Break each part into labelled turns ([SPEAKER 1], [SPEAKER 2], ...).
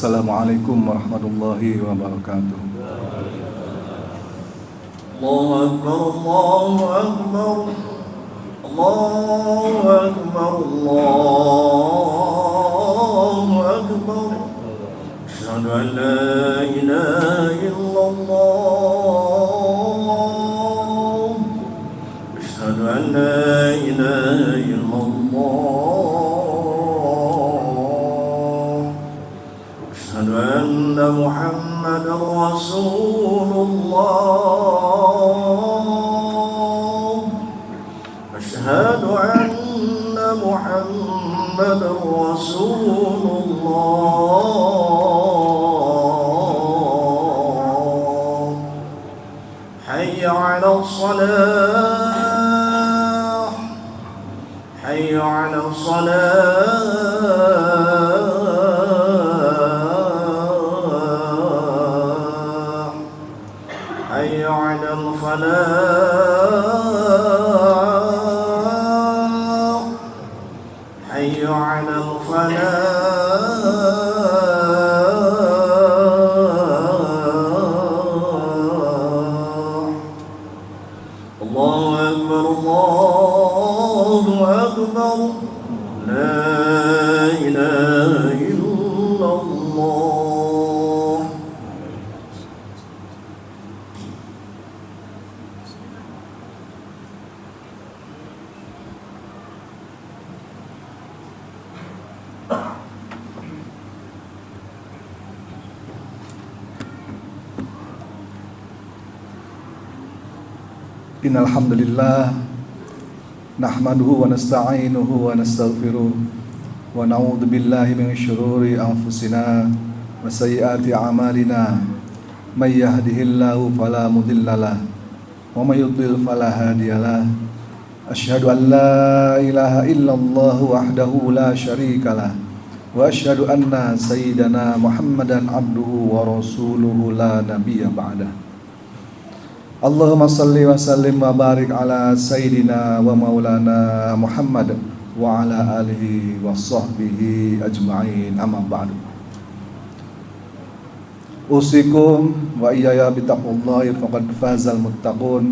[SPEAKER 1] Assalamualaikum warahmatullahi wabarakatuh.
[SPEAKER 2] Allahu Akbar, Allahu Akbar, Allahu Akbar, Allahu Akbar. Asyhadu an la ilaha illallah. Asyhadu an la ilaha illallah. Asyhadu anna Muhammadar Rasulullah. Asyhadu anna Muhammadar Rasulullah. Hayya 'alas salah. Hayya 'alas salah. حي على الفلاح. حي على الفلاح. الله أكبر، الله أكبر، لا إله إلا الله.
[SPEAKER 1] Innal hamdalillah nahmaduhu wa nasta'inuhu wa nastaghfiruh wa na'udzu billahi min syururi anfusina wa sayyiati a'malina may yahdihillahu fala mudhillalah wa may yudlil fala hadiyalah. Asyhadu an la ilaha illallah wahdahu la syarikalah wa asyhadu anna sayyidana Muhammadan abduhu wa rasuluhu la nabiyya ba'dah. Allahumma salli wa sallim wa barik ala sayyidina wa maulana Muhammad wa ala alihi wa sahbihi ajma'in, amma ba'du. Usikum wa iyaya bittaqullahi faqad fazal muttaqun.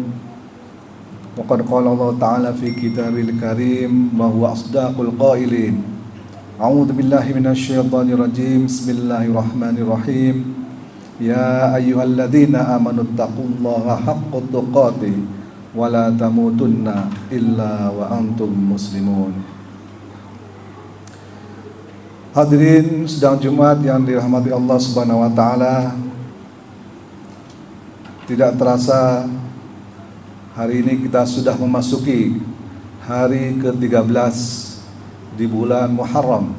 [SPEAKER 1] Wa qad qala Allah ta'ala fi kitabil karim wa huwa asdaqul qailin. A'udzu billahi minasy syaithanir rajim. Bismillahirrahmanirrahim. Ya ayyuhalladzina amanu taqullaha haqqa tuqatih wa la tamutunna illa wa antum muslimun. Hadirin sidang Jumat yang dirahmati Allah Subhanahu wa taala, tidak terasa hari ini kita sudah memasuki hari ke-13 di bulan Muharram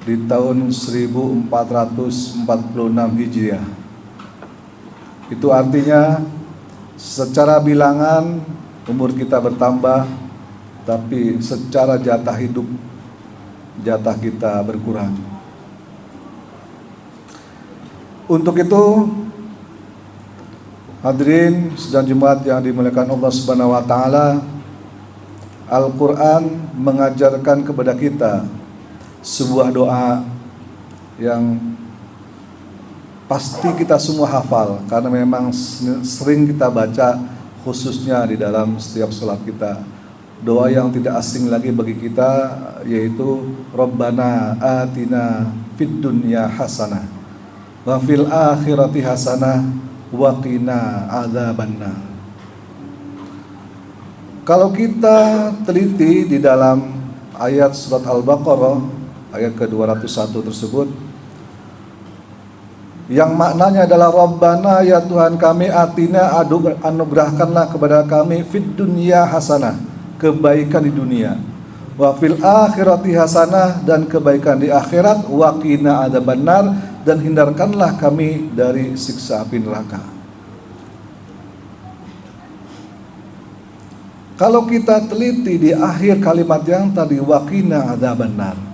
[SPEAKER 1] di tahun 1446 Hijriah. Itu artinya secara bilangan umur kita bertambah, tapi secara jatah hidup, jatah kita berkurang. Untuk itu, hadirin sidang Jumat yang dimuliakan Allah Subhanahu wa taala, Al-Qur'an mengajarkan kepada kita sebuah doa yang pasti kita semua hafal, karena memang sering kita baca, khususnya di dalam setiap sholat kita. Doa yang tidak asing lagi bagi kita, yaitu Rabbana atina fid dunya hasanah wa fil akhirati hasanah wa qina adzabannar. Kalau kita teliti di dalam ayat surat Al-Baqarah ayat ke-201 tersebut, yang maknanya adalah Rabbana, ya Tuhan kami, atina, anugerahkanlah kepada kami, fid dunya hasanah, kebaikan di dunia, wa fil akhirati hasanah, dan kebaikan di akhirat, wa qina adzabannar, dan hindarkanlah kami dari siksa api neraka. Kalau kita teliti di akhir kalimat yang tadi, wa qina adzabannar,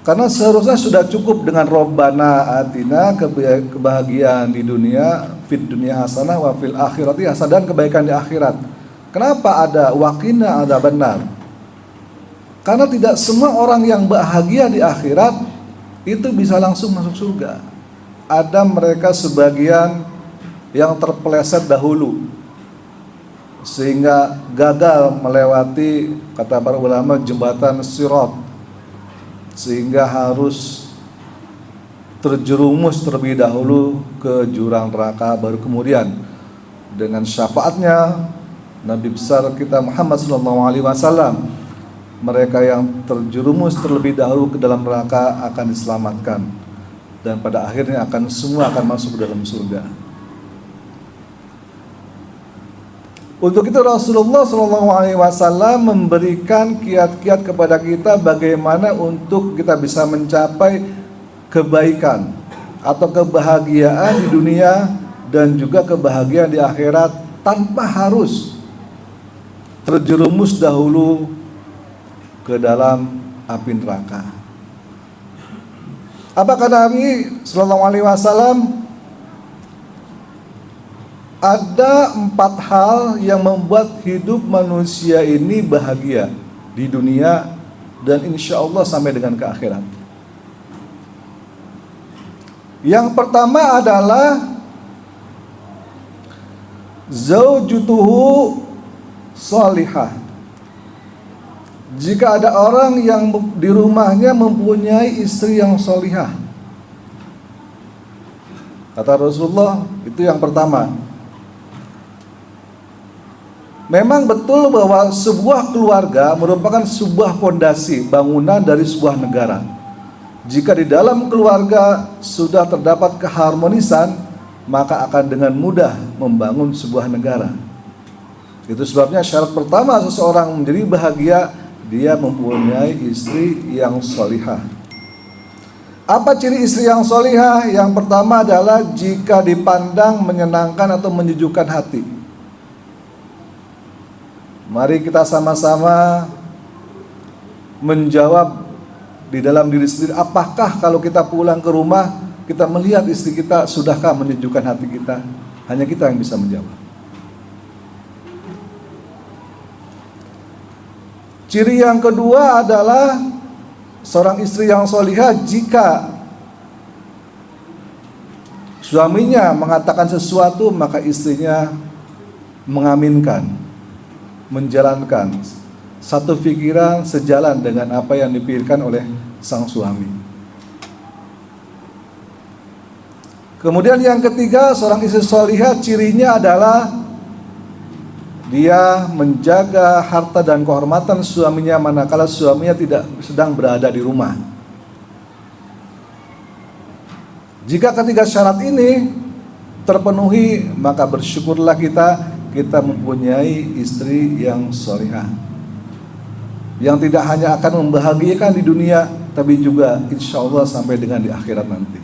[SPEAKER 1] karena seharusnya sudah cukup dengan Rabbana atina, kebahagiaan di dunia, fid dunya hasanah wa fil akhirati hasanah, dan kebaikan di akhirat. Kenapa ada waqina adzabannar? Karena tidak semua orang yang bahagia di akhirat itu bisa langsung masuk surga. Ada mereka sebagian yang terpeleset dahulu sehingga gagal melewati, kata para ulama, jembatan Sirat, sehingga harus terjerumus terlebih dahulu ke jurang neraka, baru kemudian dengan syafaatnya Nabi besar kita Muhammad SAW, mereka yang terjerumus terlebih dahulu ke dalam neraka akan diselamatkan, dan pada akhirnya semua akan masuk ke dalam surga. Untuk itu Rasulullah SAW memberikan kiat-kiat kepada kita bagaimana untuk kita bisa mencapai kebaikan atau kebahagiaan di dunia dan juga kebahagiaan di akhirat tanpa harus terjerumus dahulu ke dalam api neraka. Apa kata Nabi SAW? Ada 4 hal yang membuat hidup manusia ini bahagia di dunia dan insya Allah sampai dengan ke akhirat. Yang pertama adalah zaujutuhu salihah. Jika ada orang yang di rumahnya mempunyai istri yang salihah, kata Rasulullah, itu yang pertama. Memang betul bahwa sebuah keluarga merupakan sebuah fondasi bangunan dari sebuah negara. Jika di dalam keluarga sudah terdapat keharmonisan, maka akan dengan mudah membangun sebuah negara. Itu sebabnya syarat pertama seseorang menjadi bahagia, dia mempunyai istri yang salihah. Apa ciri istri yang salihah? Yang pertama adalah jika dipandang menyenangkan atau menyejukkan hati. Mari kita sama-sama menjawab di dalam diri sendiri, apakah kalau kita pulang ke rumah kita melihat istri kita sudahkah menyejukkan hati kita? Hanya kita yang bisa menjawab. Ciri yang kedua adalah seorang istri yang salihah jika suaminya mengatakan sesuatu maka istrinya mengaminkan, menjalankan satu pikiran sejalan dengan apa yang dipikirkan oleh sang suami. Kemudian yang ketiga, seorang istri salihah cirinya adalah dia menjaga harta dan kehormatan suaminya manakala suaminya tidak sedang berada di rumah. Jika ketiga syarat ini terpenuhi, maka bersyukurlah kita mempunyai istri yang salihah, yang tidak hanya akan membahagiakan di dunia, tapi juga insya Allah sampai dengan di akhirat nanti.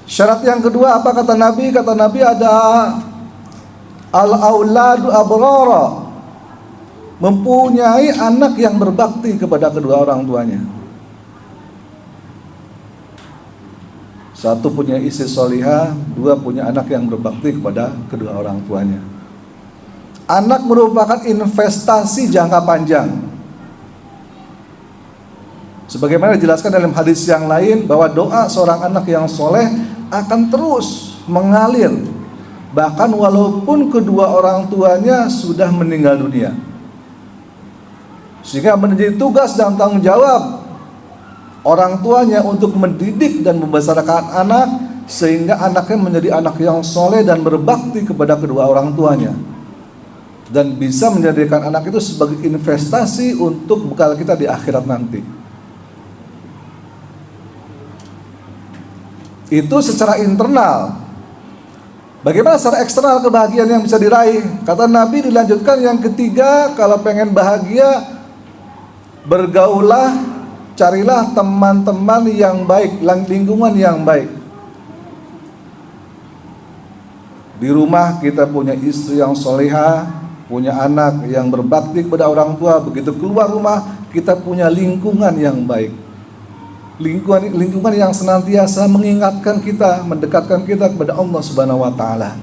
[SPEAKER 1] Syarat yang kedua apa kata Nabi? Kata Nabi ada al-auladu abrara, mempunyai anak yang berbakti kepada kedua orang tuanya. Satu punya istri salihah, dua punya anak yang berbakti kepada kedua orang tuanya. Anak merupakan investasi jangka panjang. Sebagaimana dijelaskan dalam hadis yang lain bahwa doa seorang anak yang soleh akan terus mengalir, bahkan walaupun kedua orang tuanya sudah meninggal dunia. Sehingga menjadi tugas dan tanggung jawab orang tuanya untuk mendidik dan membesarkan anak sehingga anaknya menjadi anak yang soleh dan berbakti kepada kedua orang tuanya, dan bisa menjadikan anak itu sebagai investasi untuk bekal kita di akhirat nanti. Itu secara internal. Bagaimana secara eksternal kebahagiaan yang bisa diraih? Kata Nabi dilanjutkan yang ketiga, kalau pengen bahagia, bergaullah, carilah teman-teman yang baik, lingkungan yang baik. Di rumah kita punya istri yang solehah, punya anak yang berbakti kepada orang tua. Begitu keluar rumah kita punya lingkungan yang baik, lingkungan yang senantiasa mengingatkan kita, mendekatkan kita kepada Allah Subhanahu wa taala.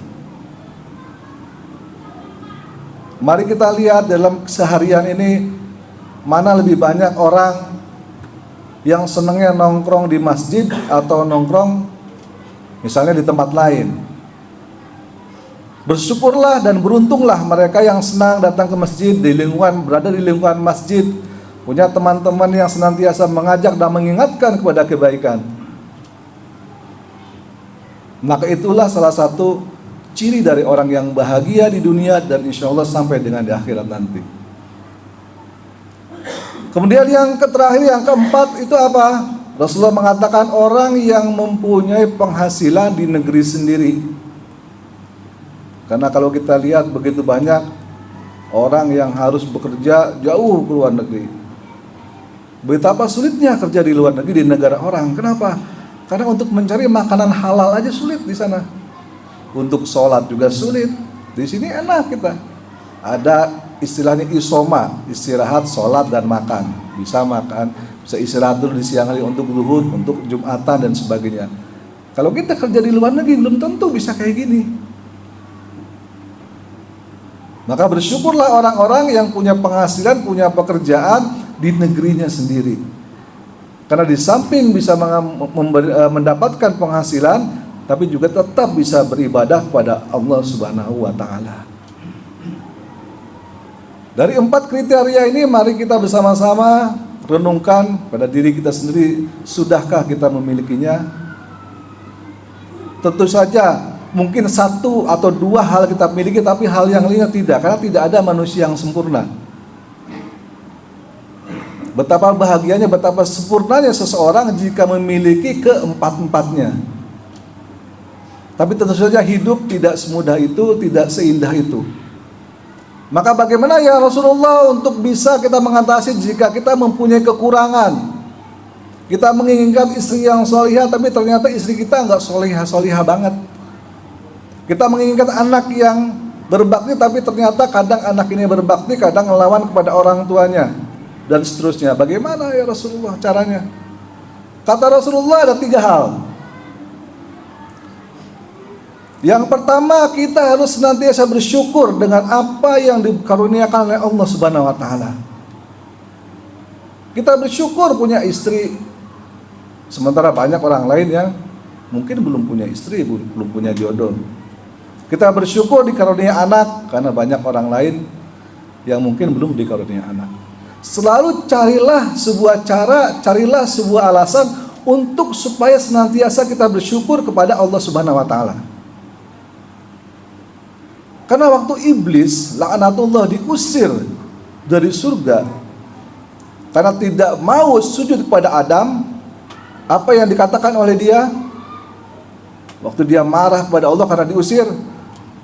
[SPEAKER 1] Mari kita lihat dalam keseharian ini, mana lebih banyak orang yang senangnya nongkrong di masjid atau nongkrong misalnya di tempat lain. Bersyukurlah dan beruntunglah mereka yang senang datang ke masjid, berada di lingkungan masjid, punya teman-teman yang senantiasa mengajak dan mengingatkan kepada kebaikan. Maka itulah salah satu ciri dari orang yang bahagia di dunia dan insya Allah sampai dengan di akhirat nanti. Kemudian yang terakhir, yang keempat itu apa? Rasulullah mengatakan orang yang mempunyai penghasilan di negeri sendiri. Karena kalau kita lihat begitu banyak orang yang harus bekerja jauh ke luar negeri. Betapa sulitnya kerja di luar negeri, di negara orang. Kenapa? Karena untuk mencari makanan halal aja sulit di sana. Untuk sholat juga sulit. Di sini enak kita. Ada istilahnya isoma, istirahat, sholat, dan makan. Bisa makan, bisa istirahat dulu di siang hari untuk zuhur, untuk jumatan, dan sebagainya. Kalau kita kerja di luar negeri, belum tentu bisa kayak gini. Maka bersyukurlah orang-orang yang punya penghasilan, punya pekerjaan di negerinya sendiri. Karena di samping bisa mendapatkan penghasilan, tapi juga tetap bisa beribadah kepada Allah Subhanahu wa Ta'ala. Dari 4 kriteria ini, mari kita bersama-sama renungkan pada diri kita sendiri, sudahkah kita memilikinya? Tentu saja mungkin 1 atau 2 hal kita miliki, tapi hal yang lainnya tidak, karena tidak ada manusia yang sempurna. Betapa bahagianya, betapa sempurnanya seseorang jika memiliki keempat-empatnya. Tapi tentu saja hidup tidak semudah itu, tidak seindah itu. Maka bagaimana ya Rasulullah untuk bisa kita mengatasi jika kita mempunyai kekurangan? Kita menginginkan istri yang solihah, tapi ternyata istri kita nggak solihah banget. Kita menginginkan anak yang berbakti, tapi ternyata kadang anak ini berbakti, kadang melawan kepada orang tuanya, dan seterusnya. Bagaimana ya Rasulullah caranya? Kata Rasulullah ada 3 hal. Yang pertama, kita harus senantiasa bersyukur dengan apa yang dikaruniakan oleh Allah Subhanahu wa Ta'ala. Kita bersyukur punya istri, sementara banyak orang lain yang mungkin belum punya istri, belum punya jodoh. Kita bersyukur dikarunia anak, karena banyak orang lain yang mungkin belum dikarunia anak. Selalu carilah sebuah cara, carilah sebuah alasan untuk supaya senantiasa kita bersyukur kepada Allah Subhanahu wa Ta'ala. Karena waktu iblis laknatullah diusir dari surga karena tidak mau sujud kepada Adam, apa yang dikatakan oleh dia? Waktu dia marah kepada Allah karena diusir,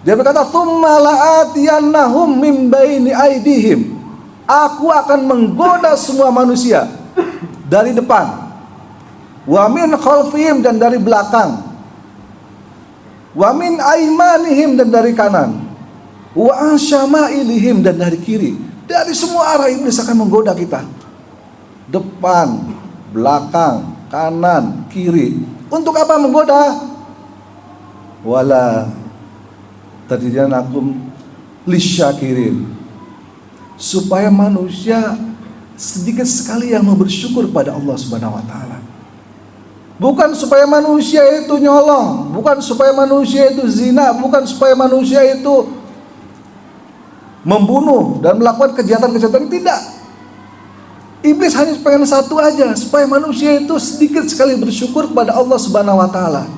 [SPEAKER 1] dia berkata, "Tsumma la'atiyannahum min baini aidihim." Aku akan menggoda semua manusia dari depan, wa min khalfihim, dan dari belakang, wa min aimanihim, dan dari kanan, wa an syama'ilihim, dan dari kiri. Dari semua arah iblis akan menggoda kita. Depan, belakang, kanan, kiri. Untuk apa menggoda? Wala tadjanakum lisyakirin. Supaya manusia sedikit sekali yang mau bersyukur pada Allah Subhanahu wa Ta'ala. Bukan supaya manusia itu nyolong, bukan supaya manusia itu zina, bukan supaya manusia itu membunuh dan melakukan kejahatan-kejahatan, tidak. Iblis hanya pengen satu aja, supaya manusia itu sedikit sekali bersyukur kepada Allah Subhanahu wa Ta'ala.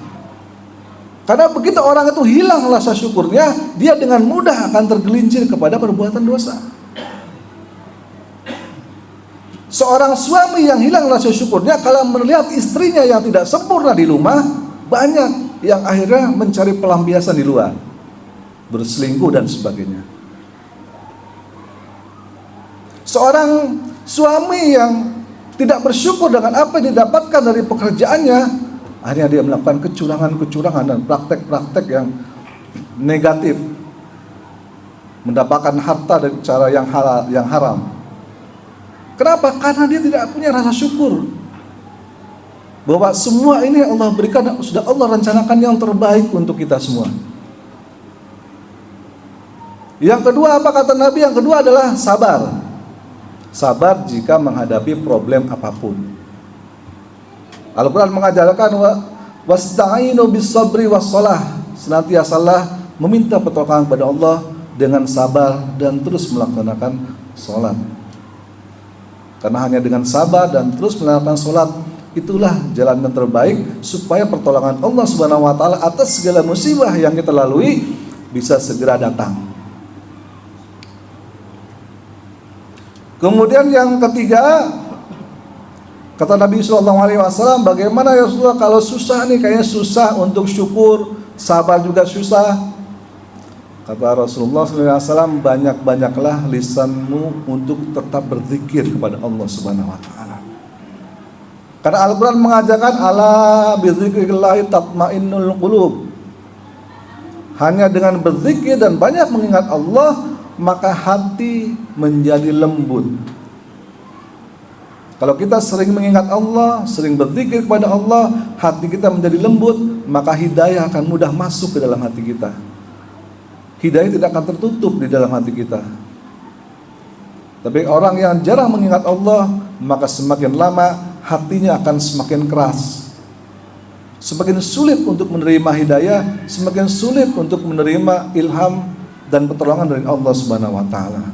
[SPEAKER 1] Karena begitu orang itu hilang rasa syukurnya, dia dengan mudah akan tergelincir kepada perbuatan dosa. Seorang suami yang hilang rasa syukurnya kalau melihat istrinya yang tidak sempurna di rumah, banyak yang akhirnya mencari pelampiasan di luar, berselingkuh dan sebagainya. Seorang suami yang tidak bersyukur dengan apa yang didapatkan dari pekerjaannya, akhirnya dia melakukan kecurangan-kecurangan dan praktek-praktek yang negatif, mendapatkan harta dari cara yang halal, yang haram. Kenapa? Karena dia tidak punya rasa syukur bahwa semua ini Allah berikan, sudah Allah rencanakan yang terbaik untuk kita semua. Yang kedua, apa kata Nabi? Yang kedua adalah sabar. Sabar jika menghadapi problem apapun. Al-Quran mengajarkan wasta'inu bis-sabri was-shalah, senantiasalah meminta pertolongan kepada Allah dengan sabar dan terus melaksanakan sholat. Karena hanya dengan sabar dan terus melaksanakan sholat, itulah jalan yang terbaik supaya pertolongan Allah Subhanahu wa taala atas segala musibah yang kita lalui bisa segera datang. Kemudian yang ketiga, kata Nabi SAW, bagaimana ya Rasulullah kalau susah nih, kayaknya susah untuk syukur, sabar juga susah. Kata Rasulullah SAW, banyak-banyaklah lisanmu untuk tetap berzikir kepada Allah Subhanahu wa taala. Karena Al-Quran mengajarkan ala bidzikrillahi tatmainnul qulub. Hanya dengan berzikir dan banyak mengingat Allah, maka hati menjadi lembut. Kalau kita sering mengingat Allah, sering berzikir kepada Allah, hati kita menjadi lembut, maka hidayah akan mudah masuk ke dalam hati kita. Hidayah tidak akan tertutup di dalam hati kita. Tapi orang yang jarang mengingat Allah, maka semakin lama hatinya akan semakin keras. Semakin sulit untuk menerima hidayah, semakin sulit untuk menerima ilham dan pertolongan dari Allah Subhanahu wa taala.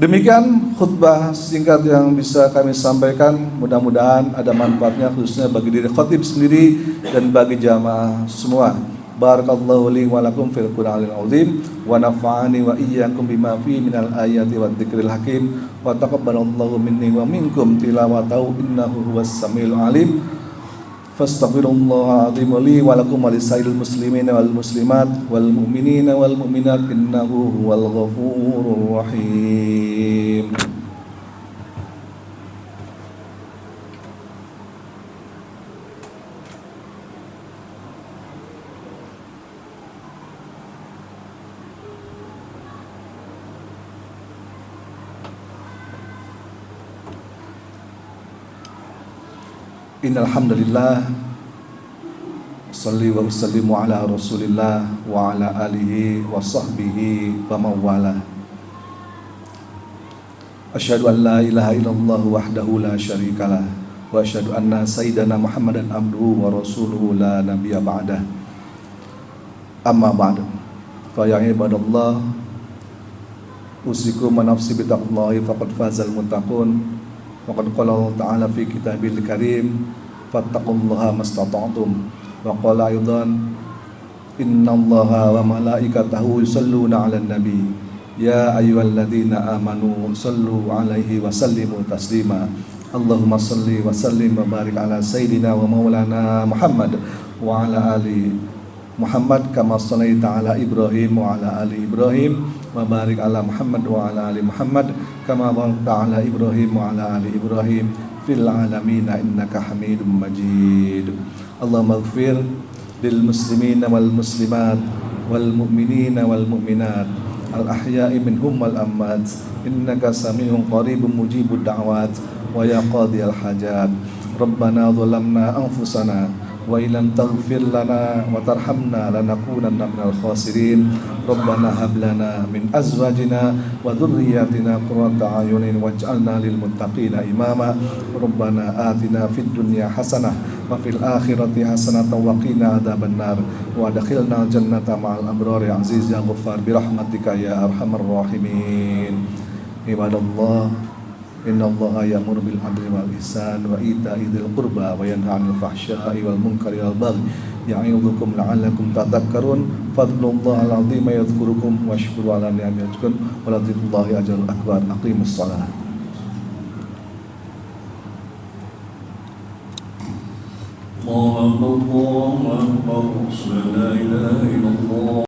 [SPEAKER 1] Demikian khutbah singkat yang bisa kami sampaikan. Mudah-mudahan ada manfaatnya khususnya bagi diri khatib sendiri dan bagi jamaah semua. Barakallahu li wa lakum fil Qur'anil azim wa nafa'ani wa iyyakum bima fi minal ayati wa dzikril hakim wa taqabbalallahu minni wa minkum tilawatahu innahu huwas samiul alim. Fastaghfirullahal azim li wa lakum wa lisairil muslimina wal muslimat wal mu'minina wal mu'minat innahu huwal ghafurur rahim. Innal hamdalillah shalli wa sallimu ala Rasulillah wa ala alihi wa sahbihi wa mawala. Asyhadu an la ilaha illallah wahdahu la syarikalah wa asyhadu anna sayyidana Muhammadan abduhu wa rasuluhu la nabiyya ba'dah. Amma ba'du. Fa ya ibadallah, usikum wa nafsi bi taqwallahi faqad fazal muttaqun. Waqad qala Allah Ta'ala fi kitabil karim fattaqullaha mastata'tum wa qala aidan innallaha wa malaikatahu yusalluna 'alan nabi ya ayyuhalladzina amanu sallu 'alaihi wa sallimu taslima. Allahumma salli wa sallim wa barik ala sayyidina wa maulana Muhammad wa ala ali Muhammad kama shallaita ala Ibrahim wa ala ali Ibrahim wa barik ala Muhammad wa ala ali Muhammad kama barakta ala Ibrahim wa ala ali Ibrahim fil alamin innaka Hamidum Majid. Allahumma ighfir lil muslimina wal muslimat wal mu'minina wal mu'minat al ahya'i minhum wal amwat innaka sami'un qaribun mujibud da'wat wa ya qadiyal hajat. Rabbana zalamna anfusana wa illam taghfir lana wa tarhamna lanakunanna minal khasirin. Rabbana hab lana min azwajina wa dhurriyyatina qurrata a'yunin waj'alna lil muttaqina imama. Rabbana atina fid dunya hasanah wa fil akhirati hasanatan wa qina adzabannar wa adkhilna jannata ma'al abrari aziz ya ghaffar bi rahmatika ya arhamar rahimin. Ibadallah, innallaha ya'muru bil 'adli wal ihsan wa ita'i dzil qurba wa yanha 'anil fahsya'i wal munkari wal baghi ya'idzukum la'allakum tadhakkarun. Fadlullahil 'azim yadhkurukum washkuru 'ala ni'amihi yashkurun wa ladzikrullahi ajrun akbar. Aqimus shalah.
[SPEAKER 2] Allahu akbar, la ilaha illallah.